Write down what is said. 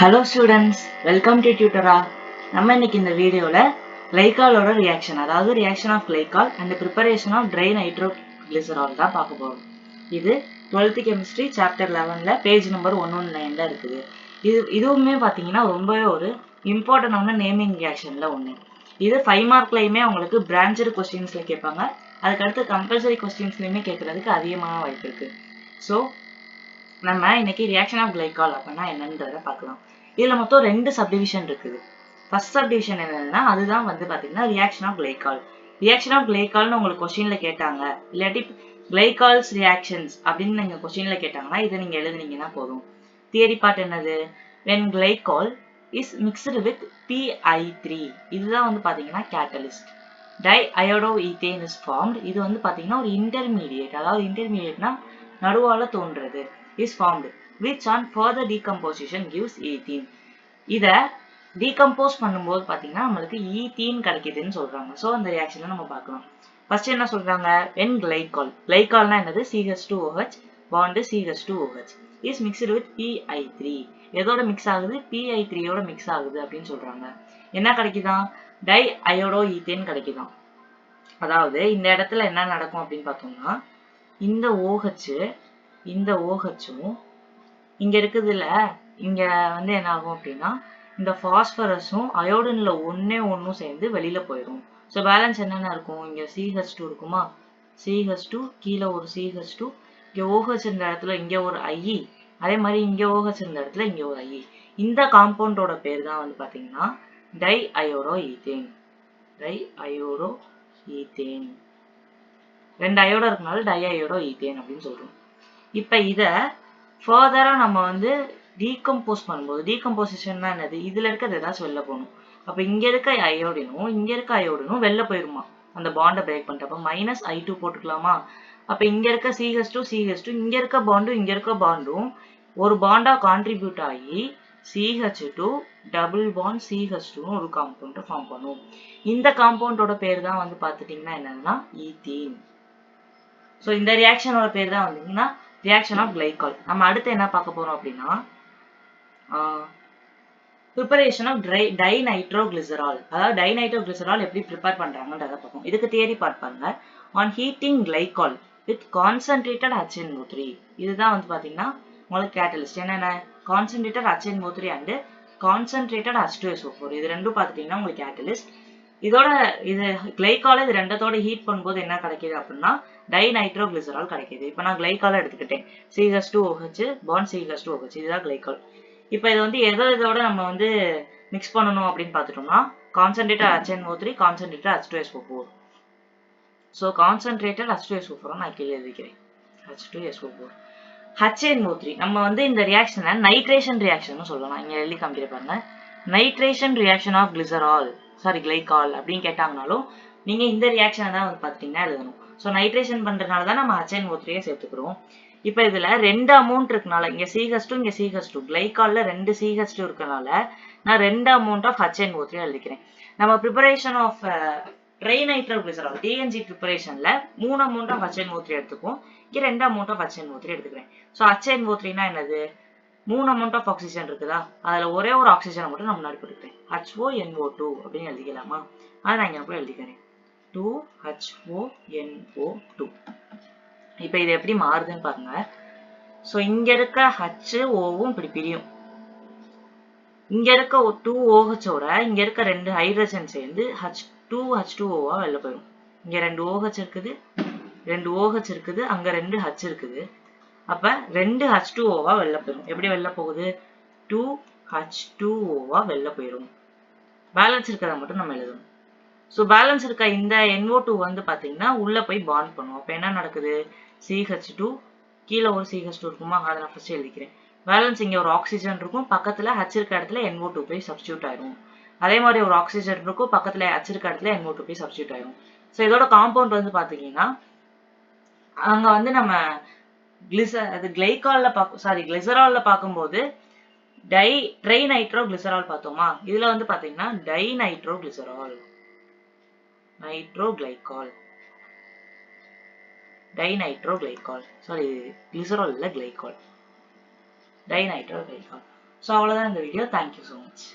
Hello students, welcome to Tutora. நம்ம இன்னைக்கு இந்த வீடியோல glycolோட ரியாக்ஷன், அதாவது reaction of glycol and preparation of dry nitroglycerol தான் பார்க்க போறோம். இது 12th chemistry chapter 11ல பேஜ் நம்பர் 119ல இருக்குது. இதுவுமே பாத்தீங்கன்னா ரொம்பவே ஒரு இம்பார்ட்டன்டான நேமிங் ரியாக்ஷன்ல ஒண்ணு. இது 5 மார்க்லயுமே உங்களுக்கு பிரான்ச்டு क्वेश्चंसல கேட்பாங்க. அதுக்கு அடுத்து கம்பல்சரி क्वेश्चंसலயுமே கேட்கிறதுக்கு அதிகமான வாய்ப்பு இருக்கு. சோ நம்ம இன்னைக்கு ரியாக்ஷன் ஆஃப் glycol அப்படின்னா என்னன்றத பார்க்கலாம். இதுல மொத்தம் 2 சப்டிவிஷன் இருக்குது. ஃபர்ஸ்ட் சப்டிவிஷன் என்னன்னா அதுதான் பாத்தீங்கன்னா reaction of glycol. Reaction of glycolனு உங்களுக்கு क्वेश्चनல கேட்டாங்க, இல்லாட்டி glycols reactions அப்படின்னு நீங்க क्वेश्चनல கேட்டாங்கன்னா இதை நீங்க எழுதுனீங்கன்னா போதும். தியரி பார்ட் என்னது? when glycol is mixed with PI3, இதுதான் பாத்தீங்கன்னா catalyst. Diiodoethane is formed. இது பாத்தீங்கன்னா ஒரு இன்டர்மீடியேட், அதாவது இன்டர்மீடியேட்னா நடுவால தோன்றது, is formed which on further decomposition gives ethene. இத decompose பண்ணும்போது பாத்தீங்கன்னா நம்மளுக்கு ஈத்தீன் கிடைக்குதுன்னு சொல்றாங்க. சோ அந்த ரியாக்ஷனை நம்ம பார்க்கலாம். ஃபர்ஸ்ட் என்ன சொல்றாங்க? when glycolனா என்னது? CH2OH bond CH2OH is mixed with PI3. எதோட மிக்ஸ் ஆகுது? PI3 யோட மிக்ஸ் ஆகுது அப்படின்னு சொல்றாங்க. என்ன கிடைக்குதான்? diiodoethane கிடைக்குதான். அதாவது இந்த இடத்துல என்ன நடக்கும் அப்படின்னு பார்த்தோம்னா, இந்த OH இந்த OHம் இங்க இருக்குதுல்ல, இங்க என்ன ஆகும் அப்படின்னா இந்த பாஸ்பரஸும் அயோடின்ல ஒன்னும் சேர்ந்து வெளியில போயிடும். ஸோ பேலன்ஸ் என்னென்ன இருக்கும்? இங்க CH2 இருக்குமா, CH2 கீழே ஒரு CH2, இங்க OH இருந்த இடத்துல இங்க ஒரு I, அதே மாதிரி இங்க OH இருந்த இடத்துல இங்க ஒரு I. இந்த காம்பவுண்டோட பேர் தான் பாத்தீங்கன்னா diiodoethane. diiodoethane. 2 அயோடோ இருக்கனால diiodoethane அப்படின்னு சொல்றோம். இப்ப இத ஃபர்தரா நம்ம டீகம்போஸ் பண்ணும்போது, டீகம்போசிஷன்னா என்னது? இதுல இருக்கிறது ஏதாச்சும் வெளில போகணும். அப்ப இங்க இருக்க அயோடினும் இங்க இருக்க அயோடினும் வெளில போயிருமா அந்த பாண்டை பிரேக் பண்ணிட்டு. அப்ப -I2 போட்டுக்கலாமா? அப்ப இங்க இருக்க CH2 இங்க இருக்க பாண்டும் இங்க இருக்க பாண்டும் ஒரு பாண்டா கான்ட்ரிபியூட் ஆகி CH2 டபுள் பாண்ட் CH2 ஒரு காம்பவுண்ட் ஃபார்ம் பண்ணும். இந்த காம்பவுண்டோட பேர் தான் பாத்துட்டீங்கன்னா என்னன்னா ஈத்தீன். சோ இந்த ரியாக்ஷனோட பேர் தான் ரியாக்ஷன் ஆஃப் glycol. நம்ம அடுத்து என்ன பார்க்க போறோம் அப்படின்னா preparation of dinitro-glycerol. அதாவது dinitro-glycerol எப்படி ப்ரிப்பேர் பண்றாங்கன்றத பார்ப்போம். இதுக்கு தியரி பார்ட் பாருங்க. on heating glycol with concentrated HNO3, இதுதான் பாத்தீங்கன்னா உங்களுக்கு கேட்டலிஸ்ட். என்னென்ன? concentrated HNO3 and concentrated H2SO4. இது ரெண்டும் பார்த்துட்டீங்கன்னா உங்களுக்கு கேட்டலிஸ்ட். இதோட இது கிளைகாலை இது ரெண்டத்தோட ஹீட் பண்ணும்போது என்ன கிடைக்குது அப்படின்னா டைநைட்ரோகிளிசரால் கிடைக்குது. இப்போ நான் கிளைகாலை எடுத்துக்கிட்டேன், CH2OH பாண்ட் CH2OH, இதுதான் கிளைகால். இப்போ இது இதோட நம்ம மிக்ஸ் பண்ணணும் அப்படின்னு பார்த்துட்டோம்னா concentrated HNO3 concentrated H2SO4. So concentrated H2SO4 நான் கீழே எழுதிக்கிறேன். H2SO4 HNO3 நம்ம இந்த ரியாக்ஷனை நைட்ரேஷன் ரியாக்ஷன் சொல்லலாம். இங்க எழுதி காமிக்கிற பாருங்க, நைட்ரேஷன் ரியாக்ஷன் ஆஃப் glycol அப்படின்னு கேட்டாங்கனாலும் நீங்க இந்த ரியாக்ஷனை தான் பாத்தீங்கன்னா எழுதணும். ஸோ நைட்ரேஷன் பண்றதுனால தான் நம்ம HNO3 சேர்த்துக்கிறோம். இப்போ இதுல 2 அமௌண்ட் இருக்கனால, இங்க CH2 இங்க CH2, கிளைகால்ல 2 CH2 இருக்கனால நான் 2 அமௌண்ட் ஆஃப் HNO3 எழுதிக்கிறேன். நம்ம ப்ரிப்பரேஷன் ஆஃப் ட்ரைநைட்ரோகிளிசரால் TNG ப்ரிப்பரேஷன்ல 3 அமௌண்ட் ஆஃப் HNO3 எடுத்துக்கும், இங்க 2 அமௌண்ட் ஆஃப் HNO3 எடுத்துக்கிறேன். ஸோ HNO3னா என்னது? 3 அமௌண்ட் ஆஃப் ஆக்சிஜன் இருக்குதா, அதுல ஒரே ஒரு ஆக்சிஜனை மட்டும் நான் முன்னாடி போட்டுக்கிறேன், HONO2 அப்படின்னு எழுதிக்கலாமா? அதை நான் இங்க கூட எழுதிக்கிறேன், 2HONO2. இப்ப இது எப்படி மாறுதுன்னு பாருங்க. சோ இங்க இருக்க HOவும் இப்படி பிரியும், இங்க இருக்க 2OHோட இங்க இருக்க 2 ஹைட்ரஜன் சேர்ந்து H2H2Oவா வெளில போயிடும். இங்க 2 OH இருக்குது, 2 OH இருக்குது, அங்க 2 H இருக்குது. அப்ப 2 H2Oவா வெளில போயிடும். எப்படி வெளில போகுது? 2H2Oவா வெளில போயிடும். பேலன்ஸ் இருக்கிறத மட்டும் நம்ம எழுதணும். ஸோ பேலன்ஸ் இருக்க இந்த NO2 பாத்தீங்கன்னா உள்ள போய் பாண்ட் பண்ணும். அப்ப என்ன நடக்குது? CH2 கீழே ஒரு CH2 இருக்குமா, அதை நான் ஃபர்ஸ்ட் எழுதிக்கிறேன். பேலன்ஸ் இங்க ஒரு ஆக்சிஜன் இருக்கும், பக்கத்துல H இருக்க இடத்துல NO2 போய் சப்ஸ்டியூட் ஆயிடும். அதே மாதிரி ஒரு ஆக்சிஜன் இருக்கும், பக்கத்துல H இருக்க இடத்துல NO2 போய் சப்ஸ்டியூட் ஆயிடும். ஸோ இதோட காம்பவுண்ட் பாத்தீங்கன்னா அங்க நம்ம கிளைகால்ல கிளிசரால்ல பார்க்கும்போது ட்ரைநைட்ரோகிளிசரால் பார்த்தோமா, இதுல பாத்தீங்கன்னா டைநைட்ரோகிளிசரால், டைநைட்ரோகிளைகால், சாரி கிளிசரால் இல்ல கிளைகால், டைநைட்ரோகிளைகால். ஸோ அவ்வளோதான் இந்த வீடியோ. Thank you so much.